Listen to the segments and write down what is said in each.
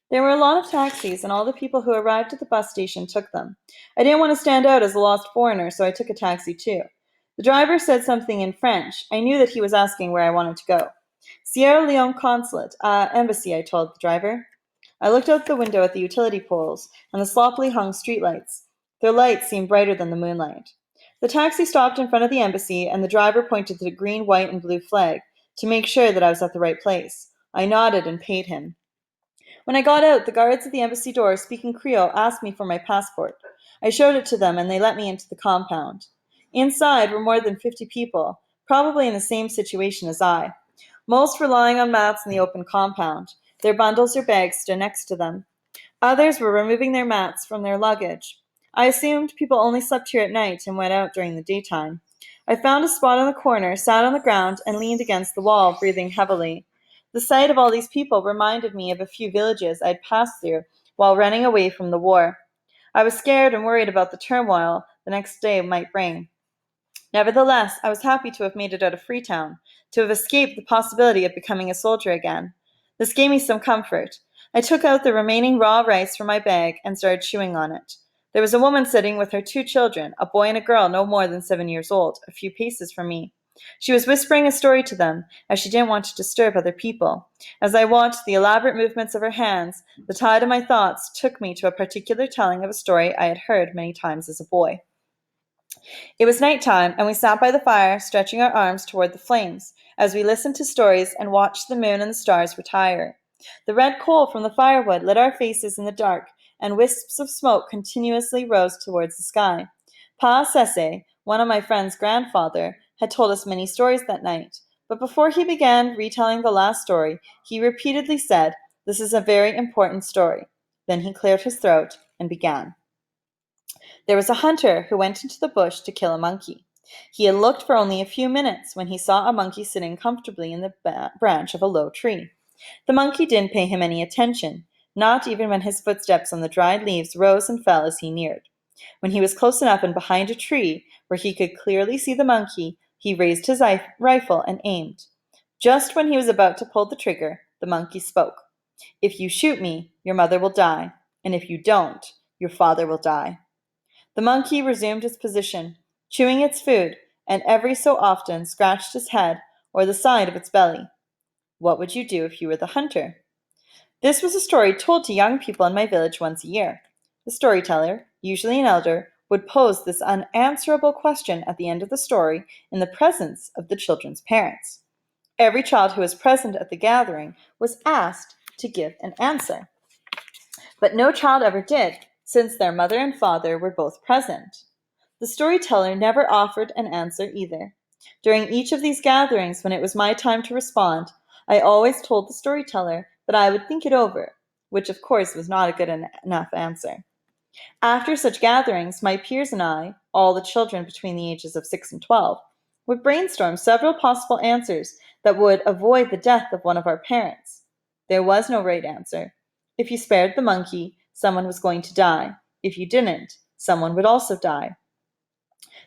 There were a lot of taxis, and all the people who arrived at the bus station took them. I didn't want to stand out as a lost foreigner, so I took a taxi too. The driver said something in French. I knew that he was asking where I wanted to go. Sierra Leone Consulate, Embassy, I told the driver. I looked out the window at the utility poles and the sloppily hung streetlights. Their lights seemed brighter than the moonlight. The taxi stopped in front of the embassy, and the driver pointed to the green, white, and blue flag to make sure that I was at the right place. I nodded and paid him. When I got out, the guards at the embassy door, speaking Creole, asked me for my passport. I showed it to them, and they let me into the compound. Inside were more than 50 people, probably in the same situation as I. Most were lying on mats in the open compound. Their bundles or bags stood next to them. Others were removing their mats from their luggage. I assumed people only slept here at night and went out during the daytime. I found a spot in the corner, sat on the ground, and leaned against the wall, breathing heavily. The sight of all these people reminded me of a few villages I'd passed through while running away from the war. I was scared and worried about the turmoil the next day might bring. Nevertheless, I was happy to have made it out of Freetown, to have escaped the possibility of becoming a soldier again. This gave me some comfort. I took out the remaining raw rice from my bag and started chewing on it. There was a woman sitting with her two children, a boy and a girl no more than 7 years old, a few paces from me. She was whispering a story to them, as she didn't want to disturb other people. As I watched the elaborate movements of her hands, the tide of my thoughts took me to a particular telling of a story I had heard many times as a boy. It was night time, and we sat by the fire, stretching our arms toward the flames, as we listened to stories and watched the moon and the stars retire. The red coal from the firewood lit our faces in the dark, and wisps of smoke continuously rose towards the sky. Pa Sese, one of my friend's grandfather, had told us many stories that night, but before he began retelling the last story, he repeatedly said, "This is a very important story." Then he cleared his throat and began. There was a hunter who went into the bush to kill a monkey. He had looked for only a few minutes when he saw a monkey sitting comfortably in the branch of a low tree. The monkey didn't pay him any attention, not even when his footsteps on the dried leaves rose and fell as he neared. When he was close enough and behind a tree where he could clearly see the monkey, he raised his rifle and aimed. Just when he was about to pull the trigger, the monkey spoke. "If you shoot me, your mother will die, and if you don't, your father will die." The monkey resumed its position, chewing its food, and every so often scratched its head or the side of its belly. What would you do if you were the hunter? This was a story told to young people in my village once a year. The storyteller, usually an elder, would pose this unanswerable question at the end of the story in the presence of the children's parents. Every child who was present at the gathering was asked to give an answer. But no child ever did, since their mother and father were both present. The storyteller never offered an answer either. During each of these gatherings, when it was my time to respond, I always told the storyteller that I would think it over, which of course was not a good enough answer. After such gatherings, my peers and I, all the children between the ages of 6 and 12, would brainstorm several possible answers that would avoid the death of one of our parents. There was no right answer. If you spared the monkey, someone was going to die. If you didn't, someone would also die.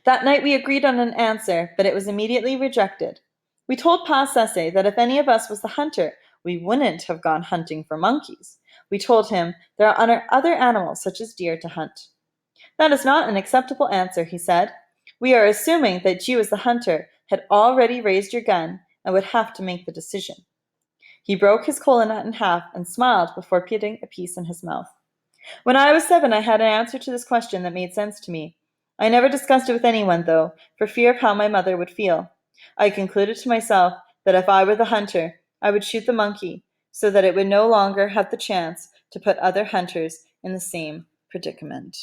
That night we agreed on an answer, but it was immediately rejected. We told Pa Sese that if any of us was the hunter, we wouldn't have gone hunting for monkeys. We told him there are other animals such as deer to hunt. "That is not an acceptable answer," he said. "We are assuming that you as the hunter had already raised your gun and would have to make the decision." He broke his kola nut in half and smiled before putting a piece in his mouth. When I was 7, I had an answer to this question that made sense to me. I never discussed it with anyone, though, for fear of how my mother would feel. I concluded to myself that if I were the hunter, I would shoot the monkey, so that it would no longer have the chance to put other hunters in the same predicament.